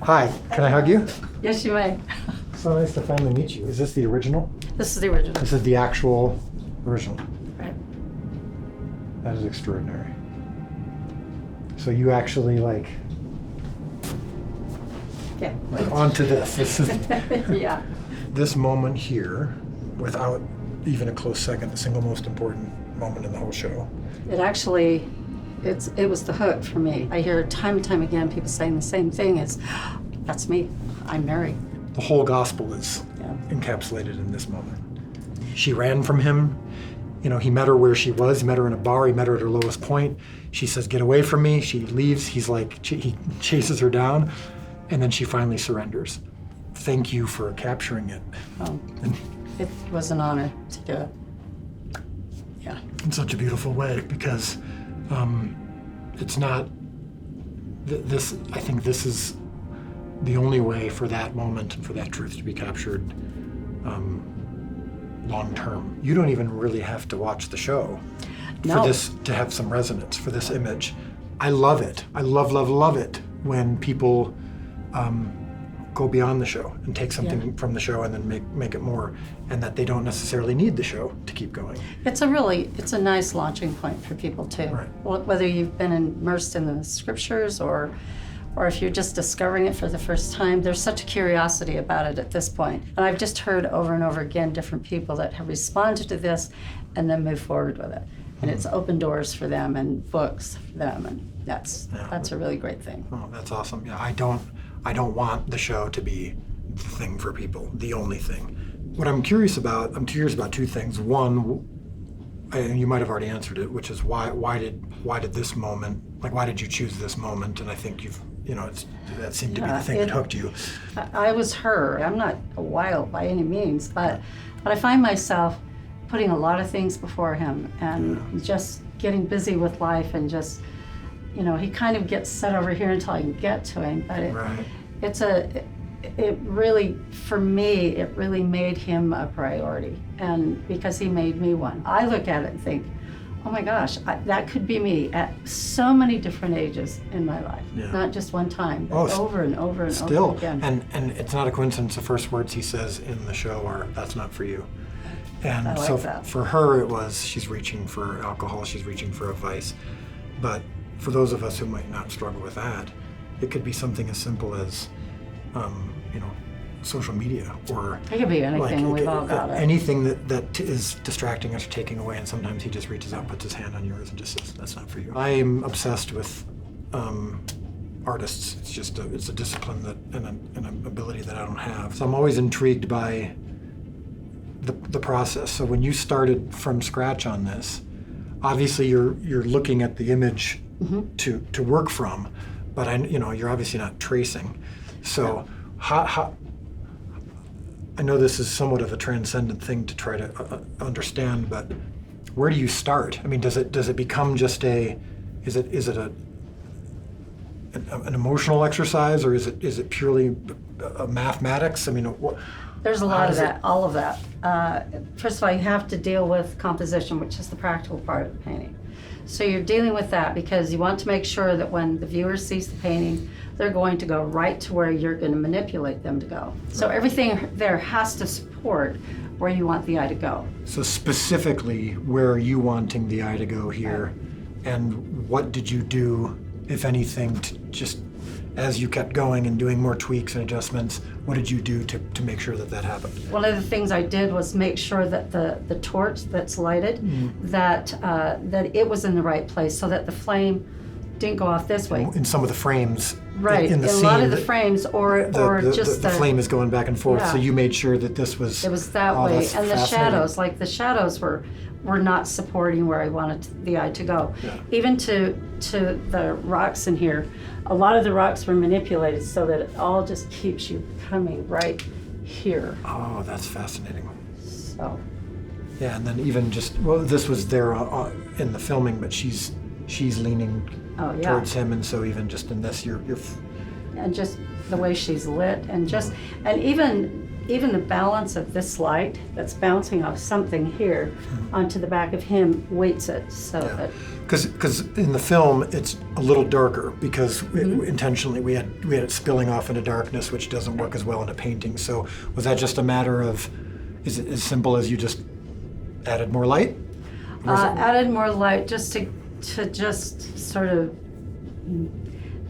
Hi, can I hug you? Yes, you may. So nice to finally meet you. Is this the original? This is the original. This is the actual original. Right. That is extraordinary. So you actually Yeah. onto this. This is Yeah. this moment here, without even a close second, the single most important moment in the whole show. It actually, it was the hook for me. I hear time and time again people saying the same thing as, that's me, I'm Mary. The whole gospel is encapsulated in this moment. She ran from him. You know, he met her where she was. He met her in a bar. He met her at her lowest point. She says, "Get away from me." She leaves. He's like, he chases her down, and then she finally surrenders. Thank you for capturing it. It was an honor to do it. Yeah. In such a beautiful way, because it's not, this, I think this is the only way for that moment and for that truth to be captured long term. You don't even really have to watch the show for this to have some resonance, for this image. I love it. I love it when people go beyond the show and take something from the show and then make it more, and that they don't necessarily need the show to keep going. It's a nice launching point for people too. Right. Whether you've been immersed in the scriptures or if you're just discovering it for the first time, there's such a curiosity about it at this point. And I've just heard over and over again different people that have responded to this and then moved forward with it. And it's opened doors for them and books for them, and that's a really great thing. Oh, that's awesome. Yeah, I don't want the show to be the thing for people, the only thing. What I'm curious about two things. One, and you might have already answered it, which is why did this moment, why did you choose this moment? And I think that seemed to be the thing that hooked you. I was her. I'm not a wild by any means, but I find myself putting a lot of things before him and just getting busy with life, and just, he kind of gets set over here until I can get to him. But it really, for me, it really made him a priority, and because he made me one. I look at it and think, oh my gosh, that could be me at so many different ages in my life. Not just one time, but over and over and over again. And it's not a coincidence the first words he says in the show are, "That's not for you." And I like so that. For her, it was, she's reaching for alcohol, she's reaching for a vice. But for those of us who might not struggle with that, it could be something as simple as, social media, or it could be anything. We've all got it. Anything that is distracting us or taking away, and sometimes he just reaches out, puts his hand on yours, and just says, "That's not for you." I am obsessed with artists. It's just it's a discipline and an ability that I don't have. So I'm always intrigued by the process. So when you started from scratch on this, obviously you're looking at the image to work from, but you're obviously not tracing. So how I know this is somewhat of a transcendent thing to try to understand, but where do you start? I mean, does it become just is it an emotional exercise, or is it purely mathematics? I mean, there's a lot of that, all of that. First of all, you have to deal with composition, which is the practical part of the painting. So you're dealing with that because you want to make sure that when the viewer sees the painting, they're going to go right to where you're going to manipulate them to go. So everything there has to support where you want the eye to go. So specifically, where are you wanting the eye to go here? And what did you do, if anything, to just, as you kept going and doing more tweaks and adjustments, what did you do to make sure that happened? One of the things I did was make sure that the torch that's lighted, that it was in the right place, so that the flame didn't go off this way. In some of the frames, right? In the scene, a lot of the frames, or just the flame is going back and forth. Yeah. So you made sure that this was. It was that way, and the shadows, were not supporting where I wanted the eye to go. Yeah. Even to the rocks in here, a lot of the rocks were manipulated so that it all just keeps you coming right here. Oh, that's fascinating. So. Yeah, and then even this was there in the filming, but she's leaning towards him, and so even just in this, you're. And just the way she's lit, and even even the balance of this light that's bouncing off something here onto the back of him weights it so that Because in the film it's a little darker because intentionally we had it spilling off into darkness, which doesn't work as well in a painting. So was that just a matter of, is it as simple as you just added more light? added more light just to just sort of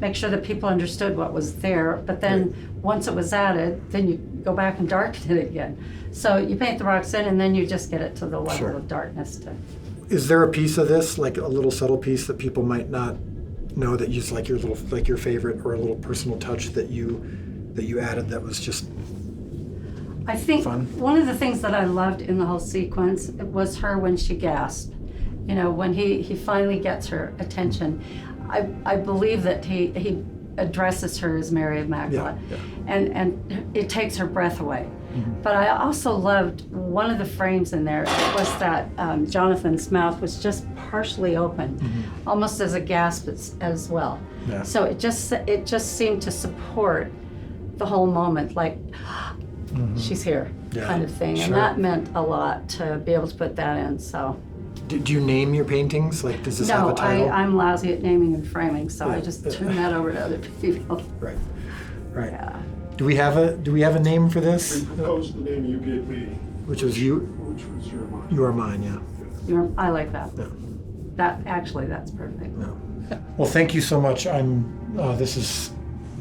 make sure that people understood what was there. But then once it was added, then you go back and darken it again. So you paint the rocks in, and then you just get it to the level of darkness. Is there a piece of this, like a little subtle piece that people might not know that you like your favorite, or a little personal touch that you added that was just I think fun? One of the things that I loved in the whole sequence was her when she gasped. You know, when he finally gets her attention. I believe that he addresses her as Mary Magdalene, and it takes her breath away. But I also loved one of the frames in there was that Jonathan's mouth was just partially open, almost as a gasp as well. Yeah. So it just seemed to support the whole moment, like she's here, kind of thing, and that meant a lot to be able to put that in. So. Do you name your paintings? Like, does this have a title? No, I'm lousy at naming and framing, so I just turn that over to other people. Right. Yeah. Do we have a name for this? We proposed the name you gave me, Which was you? which was Your Mind. You Are Mine, yeah. I like that. Yeah. That's perfect. Yeah. Well, thank you so much. This is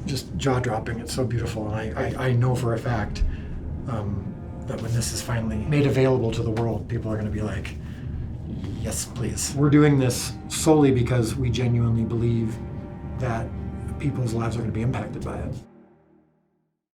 just jaw-dropping. It's so beautiful, and I know for a fact that when this is finally made available to the world, people are going to be like, yes, please. We're doing this solely because we genuinely believe that people's lives are going to be impacted by it.